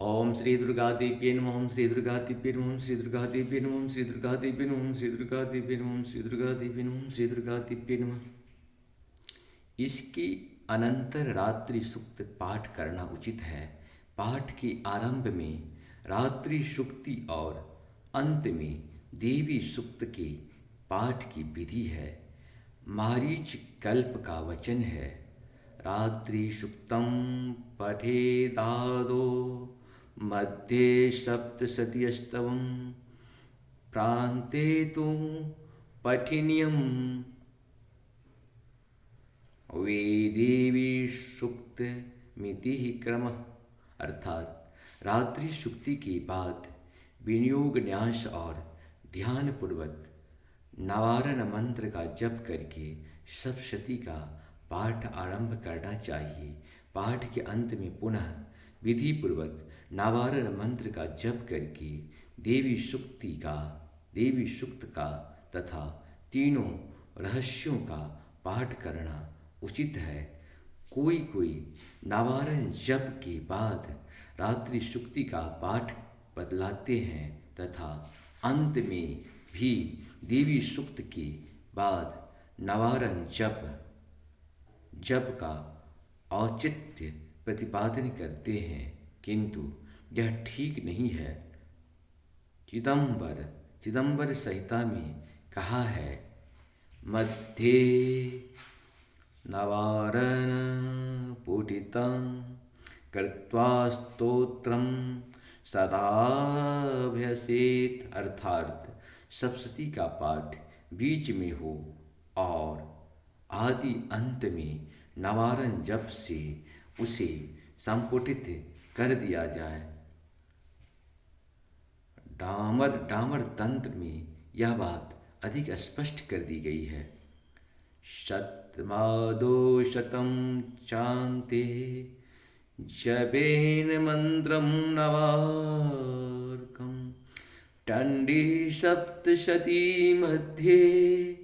ओम श्री दुर्गा देव्यै नमः। ओम श्री दुर्गा देव्यै नमः। ओम श्री दुर्गा देव्यै नमः। ओम श्री दुर्गा देव्यै नमः। ओम श्री दुर्गा देव्यै नमः। ओम श्री दुर्गा देव्यै नमः। ओम श्री दुर्गा देव्यै नमः। इसकी अनंतर रात्रि सूक्त पाठ करना उचित है। पाठ के आरंभ में रात्रि सूक्ति और अंत में देवी सूक्त के पाठ की विधि है। मारीच कल्प का वचन है। रात्रि सूक्तम पठेदादो मध्ये सप्तशतीस्तवं प्रान्ते तु पठनीयम् वे देवी सूक्त मिति क्रमः। अर्थात रात्रि सूक्ति के बाद विनियोग न्यास और ध्यान पूर्वक नवारण मंत्र का जप करके सप्तशती का पाठ आरंभ करना चाहिए। पाठ के अंत में पुनः विधि पूर्वक नवारण मंत्र का जप करके देवी सूक्त का तथा तीनों रहस्यों का पाठ करना उचित है। कोई कोई नवारण जप के बाद रात्रि सूक्ति का पाठ बदलाते हैं तथा अंत में भी देवी सूक्त के बाद नवारण जप का औचित्य प्रतिपादन करते हैं, किंतु यह ठीक नहीं है। चिदंबर संहिता में कहा है, मध्ये नवारण पुटितं कृत्वा स्तोत्रम सदाभ्यसेत। अर्थात सप्तशती का पाठ बीच में हो और आदि अंत में नवारण जप से उसे संपुटित कर दिया जाए। डामर तंत्र में यह बात अधिक स्पष्ट कर दी गई है। शतमादो शतं चान्ते जपेन मंत्रं नवार्कं टंडी सप्तशती मध्ये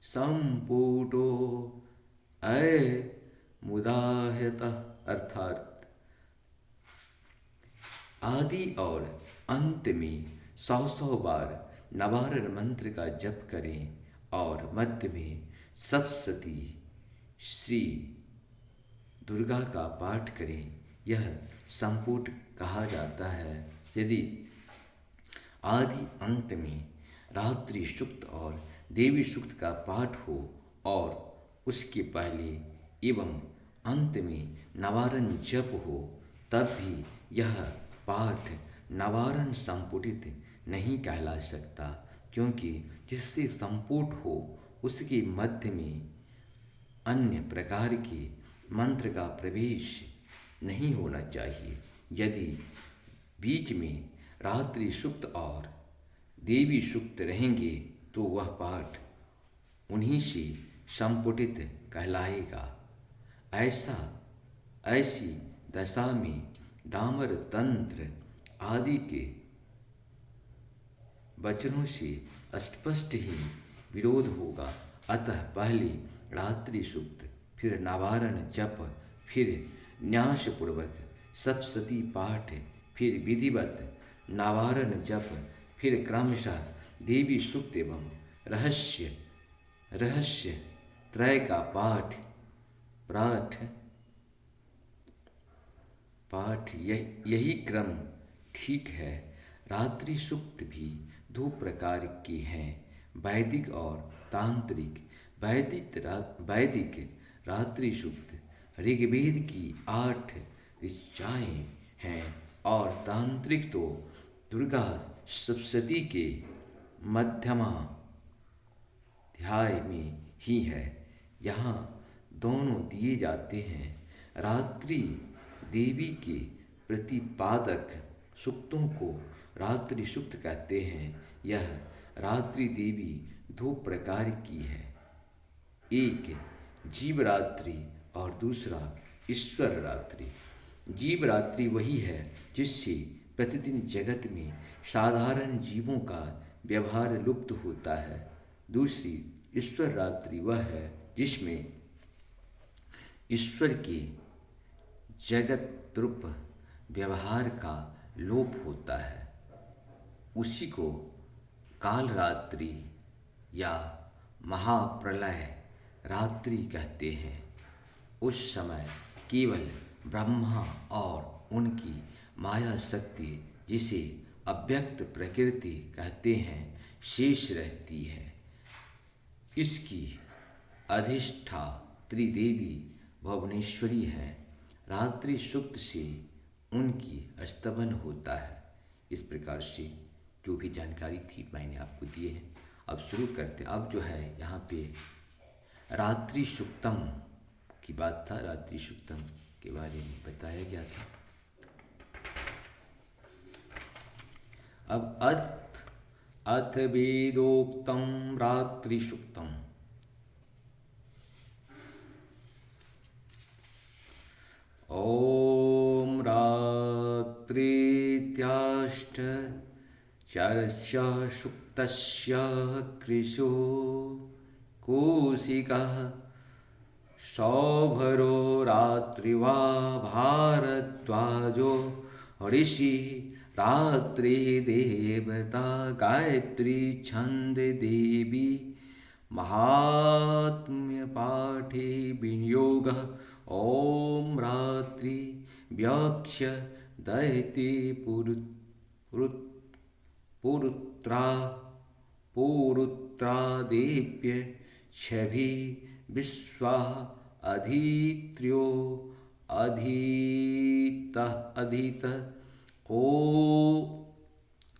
संपुटो मुदाह्यतः। अर्थात आदि और अंत में 100 बार नवारण मंत्र का जप करें और मध्य में सप्तशती श्री दुर्गा का पाठ करें। यह संपुट कहा जाता है। यदि आदि अंत में रात्रि सूक्त और देवी सूक्त का पाठ हो और उसके पहले एवं अंत में नवारण जप हो, तब भी यह पाठ नवारण संपुटित नहीं कहला सकता, क्योंकि जिससे संपुट हो उसके मध्य में अन्य प्रकार के मंत्र का प्रवेश नहीं होना चाहिए। यदि बीच में रात्रि सूक्त और देवी सूक्त रहेंगे तो वह पाठ उन्हीं से संपुटित कहलाएगा। ऐसी दशा में डामर तंत्र आदि के वचनों से स्पष्ट ही विरोध होगा। अतः पहले रात्रि सूक्त, फिर नवारण जप, फिर न्यासपूर्वक सप्तशती पाठ, फिर विधिवत नवारण जप, फिर क्रमशः देवी सूक्त एवं रहस्य त्रय का पाठ यही क्रम ठीक है। रात्रि सूक्त भी 2 प्रकार के हैं, वैदिक और तांत्रिक। वैदिक रात्रि सूक्त ऋग्वेद की 8 ऋचाएँ हैं और तांत्रिक तो दुर्गा सप्तशती के मध्यमा अध्याय में ही है। यहाँ दोनों दिए जाते हैं। रात्रि देवी के प्रतिपादक सूक्तों को रात्रि सूक्त कहते हैं। यह रात्रि देवी 2 प्रकार की है, एक जीवरात्रि और दूसरा ईश्वर रात्रि। जीवरात्रि वही है जिससे प्रतिदिन जगत में साधारण जीवों का व्यवहार लुप्त होता है। दूसरी ईश्वर रात्रि वह है जिसमें ईश्वर के जगत रूप व्यवहार का लोप होता है, उसी को कालरात्रि या महाप्रलय रात्रि कहते हैं। उस समय केवल ब्रह्मा और उनकी माया शक्ति, जिसे अव्यक्त प्रकृति कहते हैं, शेष रहती है। इसकी अधिष्ठात्री देवी भुवनेश्वरी है। रात्रि सुक्त से उनकी स्तवन होता है। इस प्रकार से जो भी जानकारी थी मैंने आपको दिए हैं। अब शुरू करते हैं। अब जो है यहाँ पे रात्रि सुक्तम की बात था, रात्रि सुक्तम के बारे में बताया गया था। अब अथ वेदोक्तम रात्रि सुक्तम। ओम रात्रित्याष्ट चरस्य सुक्तस्य कृशो कौशिकः सौभरो रात्रिवा भारद्वाजो ऋषि रात्रि देवता गायत्री छंद देवी महात्म्य पाठे विनियोग। ओम रात्रि व्याक्ष दैति पुरुत्रा देव्य छवि विश्वा अधीत्र्यो अधीत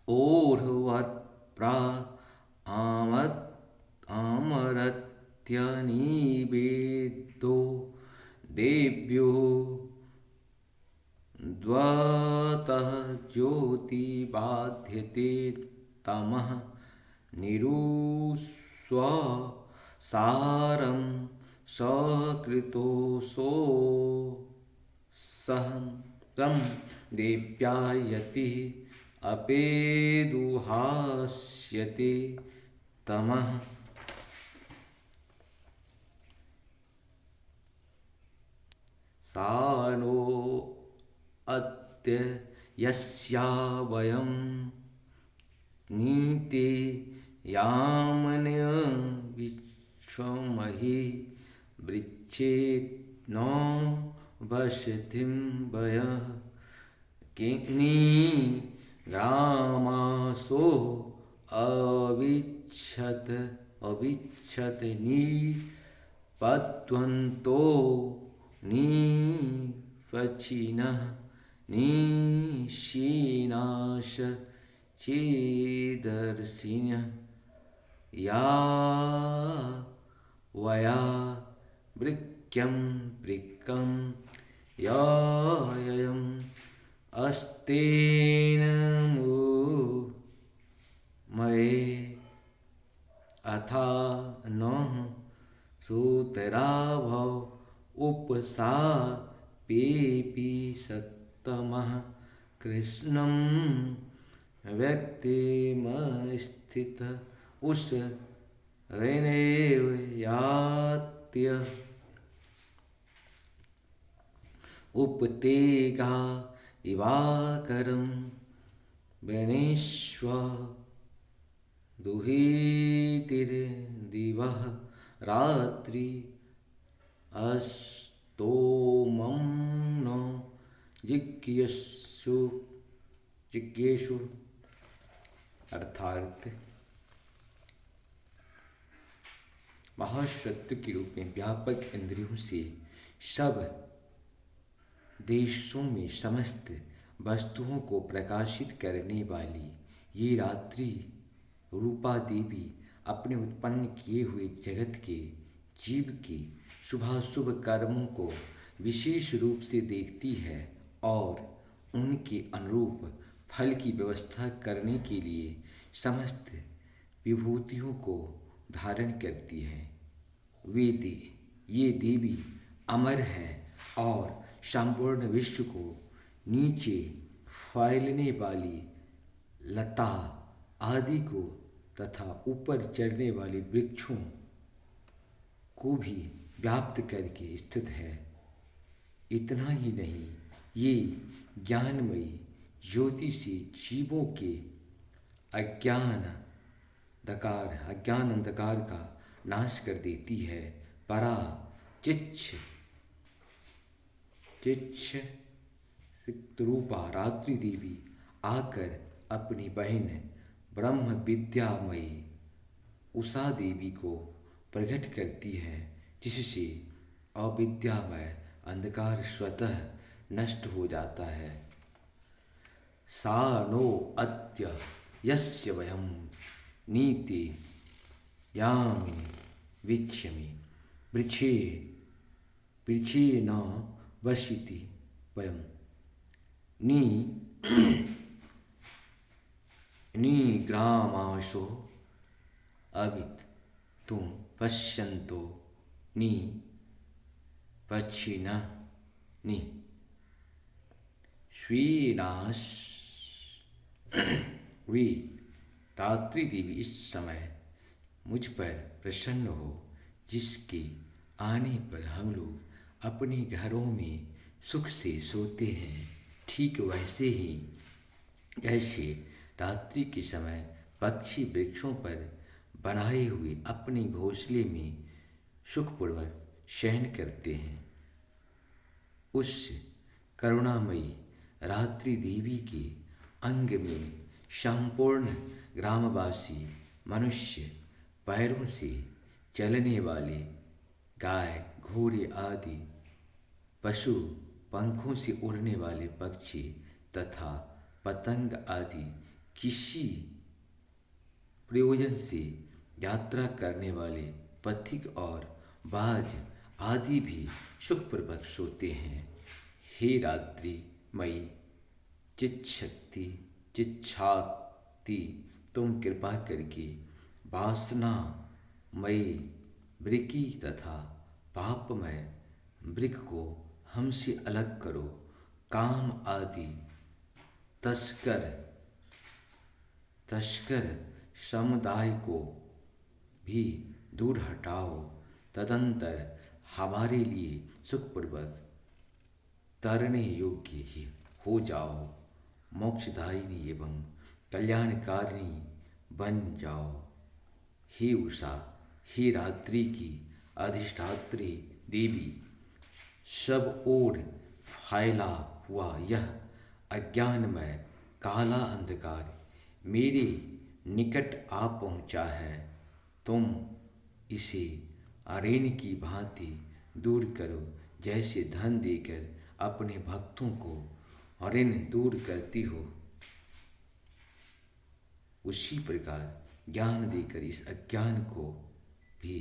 ओर्हवर्प्रा आमरत्यनिवेदो देव्यो द्वतः ज्योतिबाध्यते तमः निरुस्व सारं सकृतोऽसो सहं तं देव्यायति अपेदुहास्यते तमः। सानो अद्य यस्या वयं नीते यामन्य विश्वमहि वृच्छेत् न वसतिं वयः किन्नी ग्रामासो अविच्छत निपत्वन्तो निपचिनः निशीनाश चेदर्शिनः या वया वृक्यं वृक्कं यायम् अस्तेन मये अथा नः सूतराभव उपसा पेपि सत्तमः कृष्णं व्यक्तिमस्थित उस रेनेव यात्य उपतेगा दिवाकरं वृणीष्व दुहितिर्दिवः रात्रि अस्तोमं न जिज्ञेषु अर्थात महाशत्रु के रूप में व्यापक इंद्रियों से सब देशों में समस्त वस्तुओं को प्रकाशित करने वाली ये रात्रि रूपा देवी अपने उत्पन्न किए हुए जगत के जीव के शुभाशुभ कर्मों को विशेष रूप से देखती है और उनके अनुरूप फल की व्यवस्था करने के लिए समस्त विभूतियों को धारण करती है। ये देवी अमर है और संपूर्ण विश्व को नीचे फैलने वाली लता आदि को तथा ऊपर चढ़ने वाले वृक्षों को भी व्याप्त करके स्थित है। इतना ही नहीं, ये ज्ञानमयी ज्योति से जीवों के अज्ञान अंधकार का नाश कर देती है। परा चिच्छ रूपा रात्रि देवी आकर अपनी बहन ब्रह्म विद्यामयी उषा देवी को प्रकट करती है, जिससे अविद्यामय अंधकार स्वतः नष्ट हो जाता है। सा नो अद्य यस्य वयं नीति यामिनी वीक्ष्यमि वृक्षे न वसिति वयं निग्रामाशो अवित तुम पश्यन्तो नि पश्चिना नि श्रीनाश वे रात्रि देवी इस समय मुझ पर प्रसन्न हो, जिसके आने पर हम लोग अपने घरों में सुख से सोते हैं। ठीक वैसे ही जैसे रात्रि के समय पक्षी वृक्षों पर बनाए हुए अपने घोंसले में सुखपूर्वक शयन करते हैं, उस करुणामयी रात्रि देवी के अंग में संपूर्ण ग्रामवासी मनुष्य, पैरों से चलने वाले गाय घोड़े आदि पशु, पंखों से उड़ने वाले पक्षी तथा पतंग आदि किसी प्रयोजन से यात्रा करने वाले पथिक और बाज आदि भी सुखपूर्वक सोते हैं। हे रात्रि मई चिच्छाति तुम कृपा करके वासना मई वृकी तथा पापमय वृक को हमसे अलग करो। काम आदि तस्कर समुदाय को भी दूर हटाओ। तदंतर हमारे लिए सुखपूर्वक तरने योग्य ही हो जाओ, मोक्षदायिनी एवं कल्याणकारिणी बन जाओ। हे उषा, हे रात्रि की अधिष्ठात्री देवी, सब ओर फैला हुआ यह अज्ञानमय काला अंधकार मेरे निकट आ पहुँचा है। तुम इसे अरेन की भांति दूर करो, जैसे धन देकर अपने भक्तों को अरेन दूर करती हो, उसी प्रकार ज्ञान देकर इस अज्ञान को भी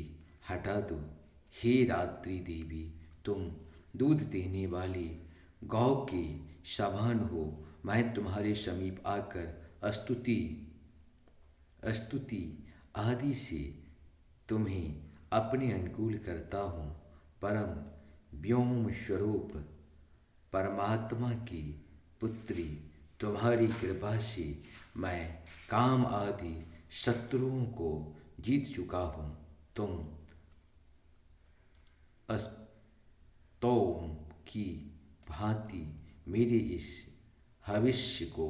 हटा दो। हे रात्रि देवी, तुम दूध देने वाली गौ के समान हो। मैं तुम्हारे समीप आकर स्तुति आदि से तुम्हें अपने अनुकूल करता हूँ। परम व्योम स्वरूप परमात्मा की पुत्री, तुम्हारी कृपा से मैं काम आदि शत्रुओं को जीत चुका हूँ। तुम अस्तोम की भांति मेरे इस भविष्य को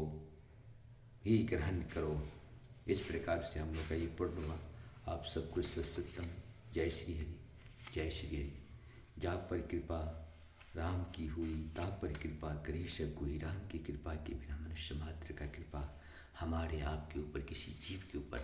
ही ग्रहण करो। इस प्रकार से हम लोग का ये पूर्ण हुआ। आप सब कुछ सत्सत्यम। जय श्री हरि, जय श्री हरि। जा पर कृपा राम की हुई, ता पर कृपा करे सब कोई। राम की कृपा के बिना मनुष्य मात्र का कृपा हमारे आपके ऊपर किसी जीव के ऊपर